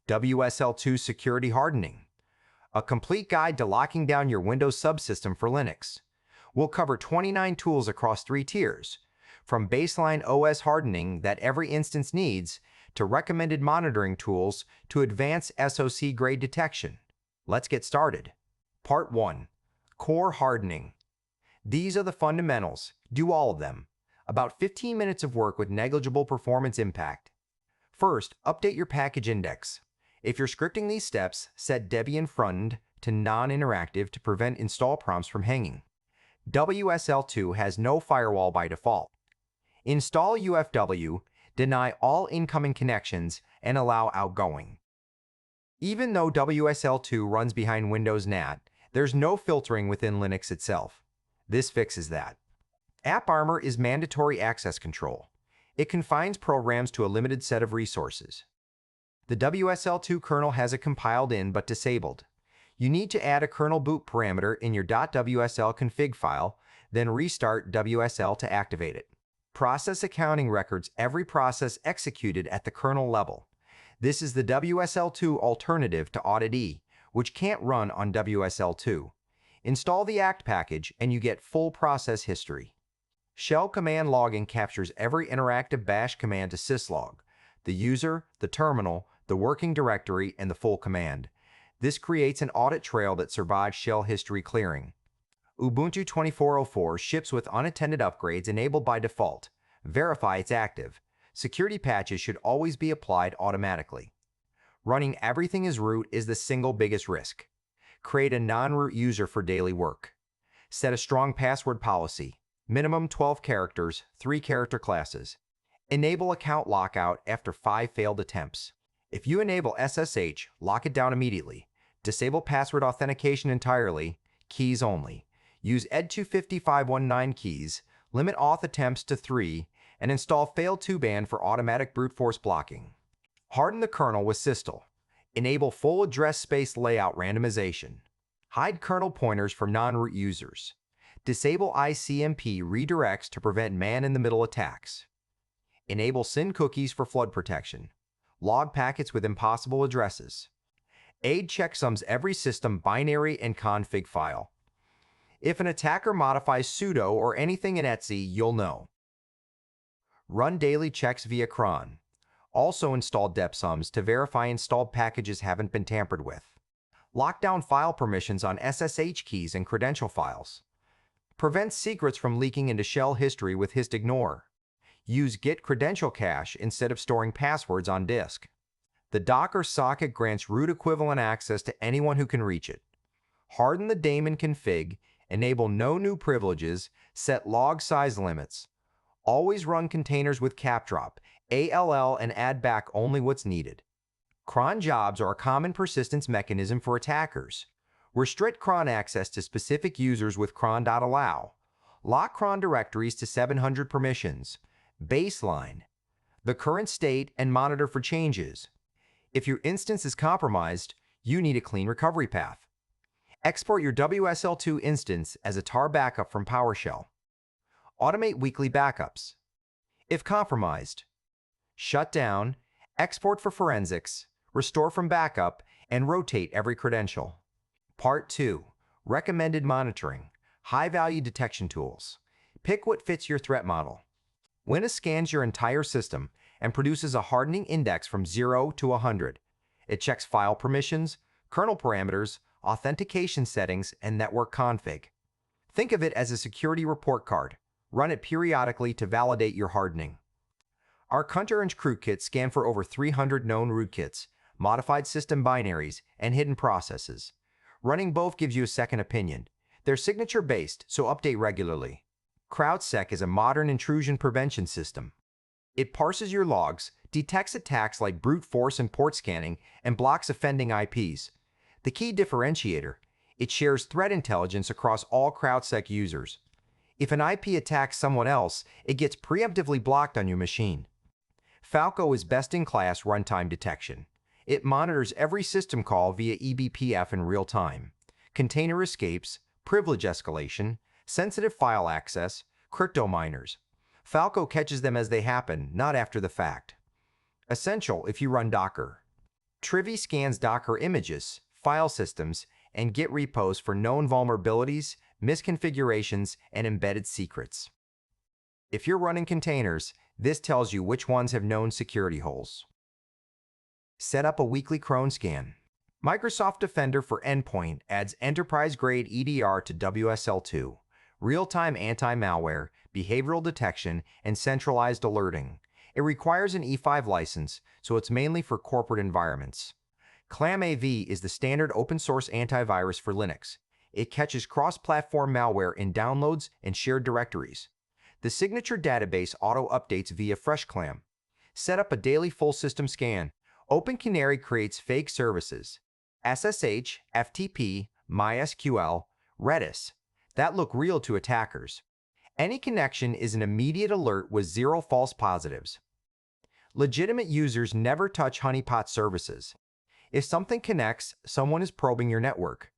WSL2 Security Hardening, a complete guide to locking down your Windows Subsystem for Linux. We'll cover 29 tools across 3 tiers, from baseline OS hardening that every instance needs, to recommended monitoring tools to advanced SOC-Grade detection. Let's get started. Part 1. Core Hardening. These are the fundamentals. Do all of them. About 15 minutes of work with negligible performance impact. First, update your package index. If you're scripting these steps, set Debian frontend to non-interactive to prevent install prompts from hanging. WSL2 has no firewall by default. Install UFW, deny all incoming connections, and allow outgoing. Even though WSL2 runs behind Windows NAT, there's no filtering within Linux itself. This fixes that. AppArmor is mandatory access control. It confines programs to a limited set of resources. The WSL2 kernel has it compiled in but disabled. You need to add a kernel boot parameter in your .wsl config file, then restart WSL to activate it. Process accounting records every process executed at the kernel level. This is the WSL2 alternative to AIDE, which can't run on WSL2. Install the ACT package and you get full process history. Shell command logging captures every interactive bash command to syslog, the user, the terminal, the working directory, and the full command. This creates an audit trail that survives shell history clearing. Ubuntu 24.04 ships with unattended upgrades enabled by default. Verify it's active. Security patches should always be applied automatically. Running everything as root is the single biggest risk. Create a non-root user for daily work. Set a strong password policy. Minimum 12 characters, 3 character classes. Enable account lockout after 5 failed attempts. If you enable SSH, lock it down immediately. Disable password authentication entirely, keys only. Use ED25519 keys, limit auth attempts to 3, and install fail2ban for automatic brute force blocking. Harden the kernel with sysctl. Enable full address space layout randomization. Hide kernel pointers for non-root users. Disable ICMP redirects to prevent man-in-the-middle attacks. Enable SYN cookies for flood protection. Log packets with impossible addresses. AIDE checksums every system binary and config file. If an attacker modifies sudo or anything in etc, you'll know. Run daily checks via cron. Also install depsums to verify installed packages haven't been tampered with. Lock down file permissions on SSH keys and credential files. Prevent secrets from leaking into shell history with histignore. Use git credential cache instead of storing passwords on disk. The Docker socket grants root equivalent access to anyone who can reach it. Harden the daemon config, enable no new privileges, set log size limits. Always run containers with capdrop, ALL, and add back only what's needed. Cron jobs are a common persistence mechanism for attackers. Restrict cron access to specific users with cron.allow. Lock cron directories to 700 permissions. Baseline. The current state and monitor for changes. If your instance is compromised, you need a clean recovery path. Export your WSL2 instance as a tar backup from PowerShell. Automate weekly backups. If compromised, shut down, export for forensics, restore from backup, and rotate every credential. Part 2. Recommended monitoring. High-value detection tools. Pick what fits your threat model. Windows scans your entire system and produces a hardening index from 0 to 100. It checks file permissions, kernel parameters, authentication settings, and network config. Think of it as a security report card. Run it periodically to validate your hardening. rkhunter and chkrootkit scan for over 300 known rootkits, modified system binaries, and hidden processes. Running both gives you a second opinion. They're signature-based, so update regularly. CrowdSec is a modern intrusion prevention system. It parses your logs, detects attacks like brute force and port scanning, and blocks offending IPs. The key differentiator, it shares threat intelligence across all CrowdSec users. If an IP attacks someone else, it gets preemptively blocked on your machine. Falco is best-in-class runtime detection. It monitors every system call via eBPF in real time. Container escapes, privilege escalation, sensitive file access, crypto miners. Falco catches them as they happen, not after the fact. Essential if you run Docker. Trivy scans Docker images, file systems, and Git repos for known vulnerabilities, misconfigurations, and embedded secrets. If you're running containers, this tells you which ones have known security holes. Set up a weekly cron scan. Microsoft Defender for Endpoint adds enterprise-grade EDR to WSL2, real-time anti-malware, behavioral detection, and centralized alerting. It requires an E5 license, so it's mainly for corporate environments. ClamAV is the standard open-source antivirus for Linux. It catches cross-platform malware in downloads and shared directories. The signature database auto-updates via FreshClam. Set up a daily full system scan. OpenCanary creates fake services, SSH, FTP, MySQL, Redis, that look real to attackers. Any connection is an immediate alert with 0 false positives. Legitimate users never touch honeypot services. If something connects, someone is probing your network.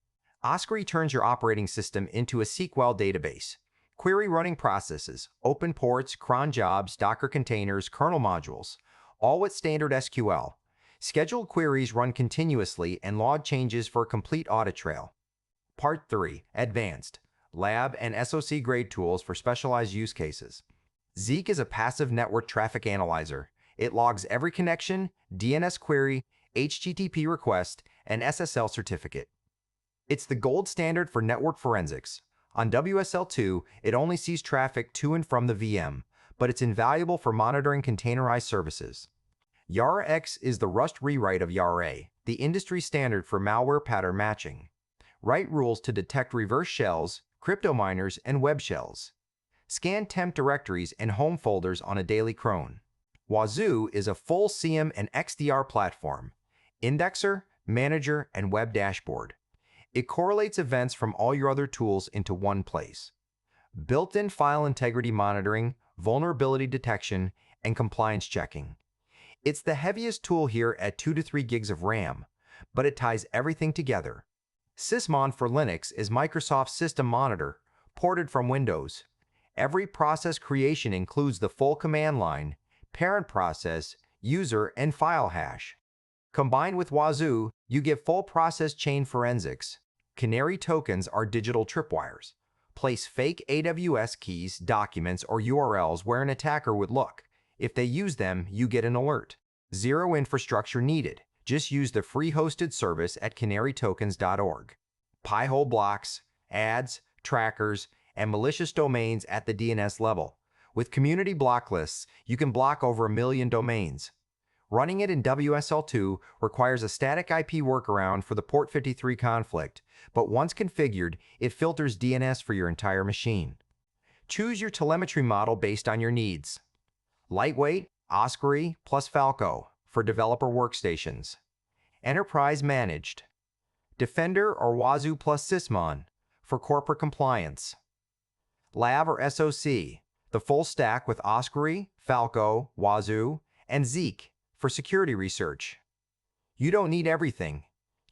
Osquery turns your operating system into a SQL database. Query running processes, open ports, cron jobs, Docker containers, kernel modules, all with standard SQL. Scheduled queries run continuously and log changes for a complete audit trail. Part 3. Advanced. Lab and SOC-Grade tools for specialized use cases. Zeek is a passive network traffic analyzer. It logs every connection, DNS query, HTTP request, and SSL certificate. It's the gold standard for network forensics. On WSL2, it only sees traffic to and from the VM, but it's invaluable for monitoring containerized services. YARA-X is the Rust rewrite of YARA, the industry standard for malware pattern matching. Write rules to detect reverse shells, crypto miners, and web shells. Scan temp directories and home folders on a daily cron. Wazuh is a full SIEM and XDR platform, indexer, manager, and web dashboard. It correlates events from all your other tools into one place. Built-in file integrity monitoring, vulnerability detection, and compliance checking. It's the heaviest tool here at 2 to 3 gigs of RAM, but it ties everything together. Sysmon for Linux is Microsoft's system monitor, ported from Windows. Every process creation includes the full command line, parent process, user, and file hash. Combined with Wazuh, you get full process chain forensics. Canary tokens are digital tripwires. Place fake AWS keys, documents, or URLs where an attacker would look. If they use them, you get an alert. Zero infrastructure needed. Just use the free hosted service at canarytokens.org. Pi-hole blocks, ads, trackers, and malicious domains at the DNS level. With community block lists, you can block over 1 million domains. Running it in WSL2 requires a static IP workaround for the port 53 conflict, but once configured, it filters DNS for your entire machine. Choose your telemetry model based on your needs. Lightweight, osquery plus Falco for developer workstations. Enterprise managed. Defender or Wazuh plus Sysmon for corporate compliance. Lab or SOC, the full stack with osquery, Falco, Wazuh, and Zeek for security research. You don't need everything.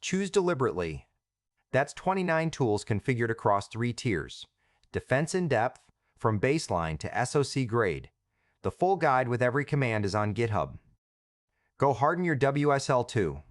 Choose deliberately. That's 29 tools configured across 3 tiers. Defense in depth, from baseline to SOC-Grade. The full guide with every command is on GitHub. Go harden your WSL2.